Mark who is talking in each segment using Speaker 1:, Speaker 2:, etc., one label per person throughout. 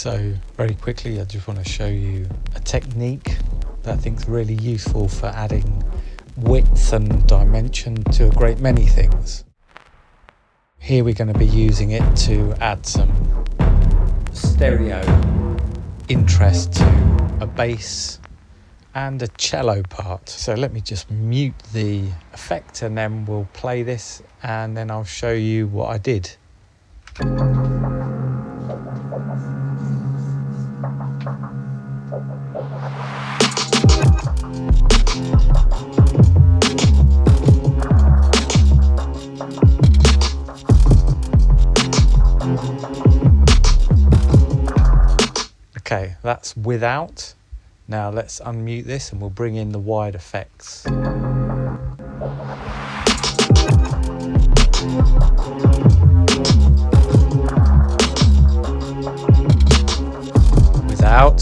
Speaker 1: So very quickly, I just want to show you a technique that I think is really useful for adding width and dimension to a great many things. Here we're going to be using it to add some stereo interest to a bass and a cello part. So let me just mute the effect and then we'll play this and then I'll show you what I did. Okay, that's without. Now let's unmute this and we'll bring in the wide effects. Without.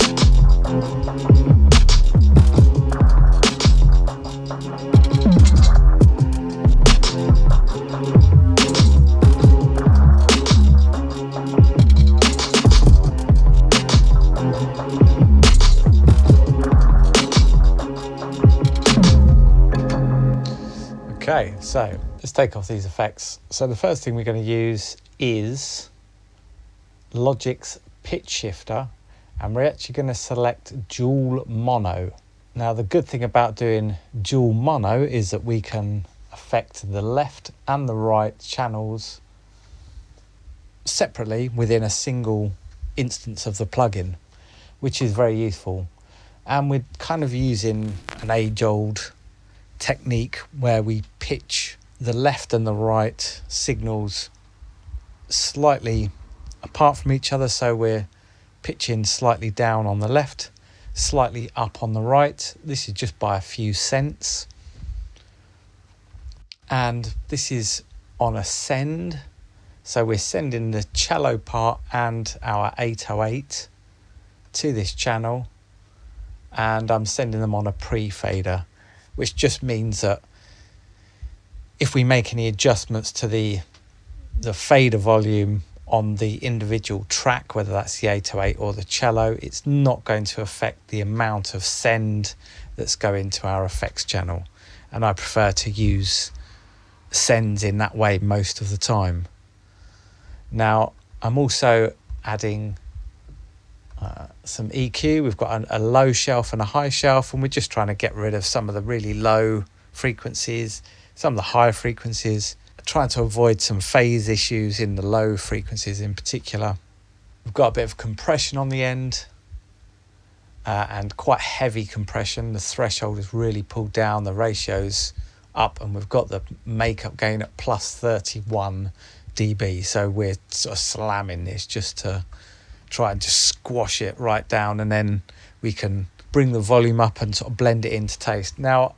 Speaker 1: Okay, so let's take off these effects. So the first thing we're going to use is Logic's pitch shifter, and we're actually going to select dual mono. Now the good thing about doing dual mono is that we can affect the left and the right channels separately within a single instance of the plugin, which is very useful. And we're kind of using an age-old technique where we pitch the left and the right signals slightly apart from each other, so we're pitching slightly down on the left, slightly up on the right. This is just by a few cents, and this is on a send, so we're sending the cello part and our 808 to this channel, and I'm sending them on a pre-fader, which just means that if we make any adjustments to the fader volume on the individual track, whether that's the 808 or the cello, it's not going to affect the amount of send that's going to our effects channel. And I prefer to use sends in that way most of the time. Now, I'm also adding some EQ. We've got a low shelf and a high shelf, and we're just trying to get rid of some of the really low frequencies, some of the high frequencies, trying to avoid some phase issues in the low frequencies in particular. We've got a bit of compression on the end and quite heavy compression. The threshold is really pulled down, the ratio's up, and we've got the makeup gain at plus 31 dB. So we're sort of slamming this just to try and just squash it right down, and then we can bring the volume up and sort of blend it into taste. Now,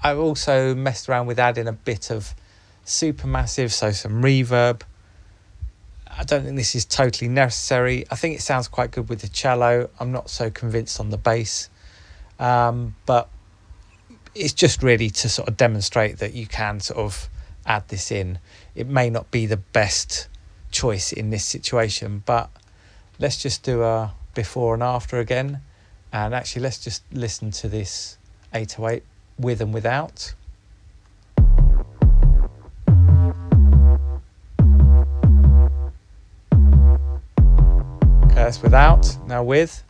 Speaker 1: I've also messed around with adding a bit of supermassive, so some reverb. I don't think this is totally necessary. I think it sounds quite good with the cello. I'm not so convinced on the bass, but it's just really to sort of demonstrate that you can sort of add this in. It may not be the best choice in this situation, but let's just do a before and after again. And actually, let's just listen to this 808 with and without. Okay, that's without. Now with.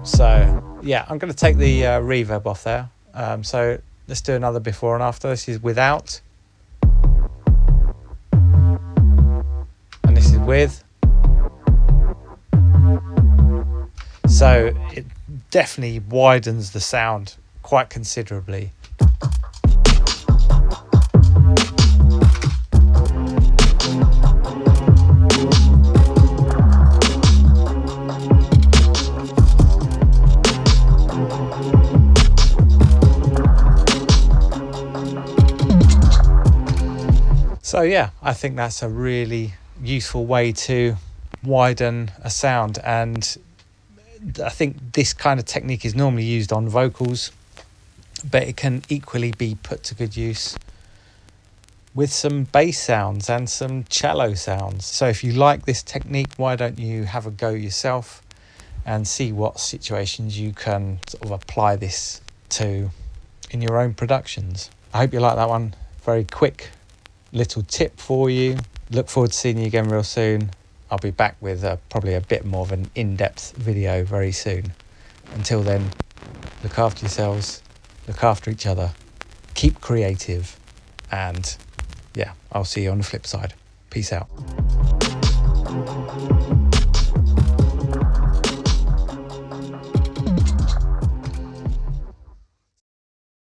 Speaker 1: So yeah, I'm going to take the reverb off there. So let's do another before and after. This is without. And this is with. So it definitely widens the sound quite considerably. So yeah, I think that's a really useful way to widen a sound, and I think this kind of technique is normally used on vocals, but it can equally be put to good use with some bass sounds and some cello sounds. So if you like this technique, why don't you have a go yourself and see what situations you can sort of apply this to in your own productions. I hope you like that one. Very quick little tip for you. Look forward to seeing you again real soon. I'll be back with probably a bit more of an in-depth video very soon. Until then, look after yourselves, look after each other, keep creative, and yeah, I'll see you on the flip side. Peace out.